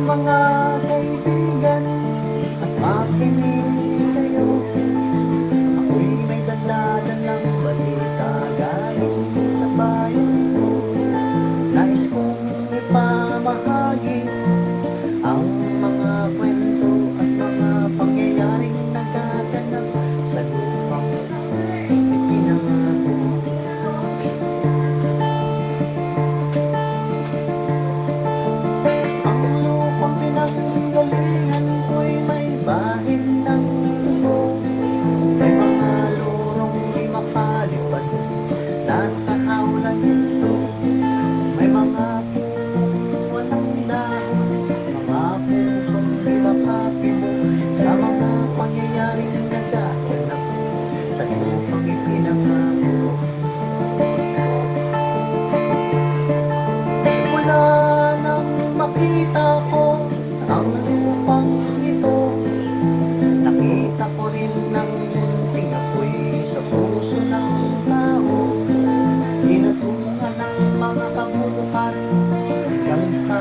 Mga kaibigan at makinig kayo, ako'y may dala-dalang balita galing sa bayan ko. Nais kong ipamahagi ang mga kwento at mga pangyayaring nagaganap sa lupang ipinangako. Pinanggalingan ko'y may bahid ng dugo, may mga lorong di makalipad nasa hawla nito, may mga punong walang dahon, mga pusong di makapibo sa mga pangyayaring nagaganap sa lupang ipinangako. Wala nang makita ko ang lupang ito, nakita ko rin ng munting apoy sa puso ng tao, inatungan ng mga kabuluhan hanggang sa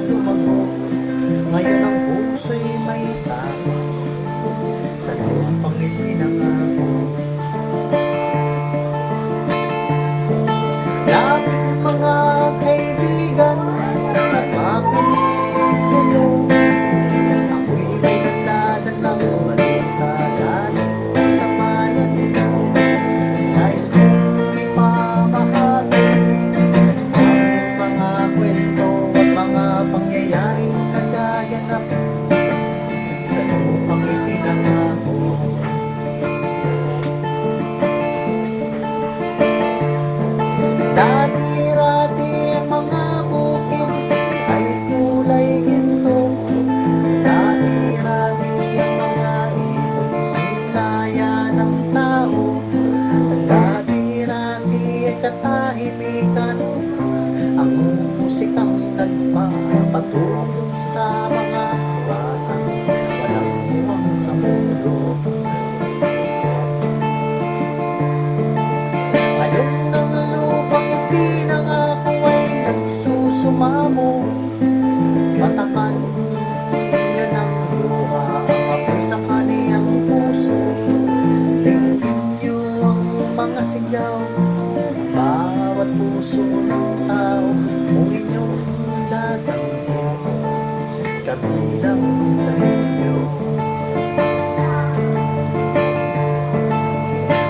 lumago. Ngayon ang puso'y may tao sa lupang ipinangako. Lapit mga kaibigan at makinig kayo, ako'y may dala-dalang balita galing sa bayan ko. Nais kong ipamahagi ang mga kwento at mga pangyayaring nagaganap sa lupang ipinangako. Dati-rati ang mga bukid ay kulay ginto, dati-rati ang mga ibon sinlaya ng tao, at dati-rati ay katahimikan ang musikang nagpapatulog sa mga batang walang muwang sa mundo. Ngayon ang lupang ipinangako ay nagsusumamo, matakan yan ang luha ang apoy sa kaniyang puso. Tingin niyo ang mga sigaw ng bawat puso ng tao, kung inyong dadamhin kabilang sa inyo.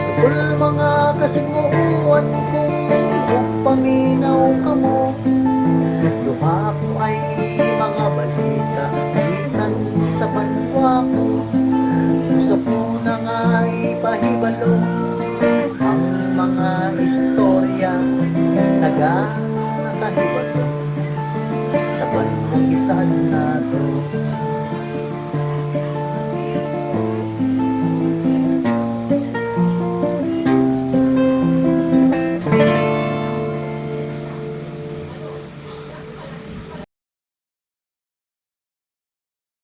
Tukol mga kasigmuuan kung paminaw ka mo, duha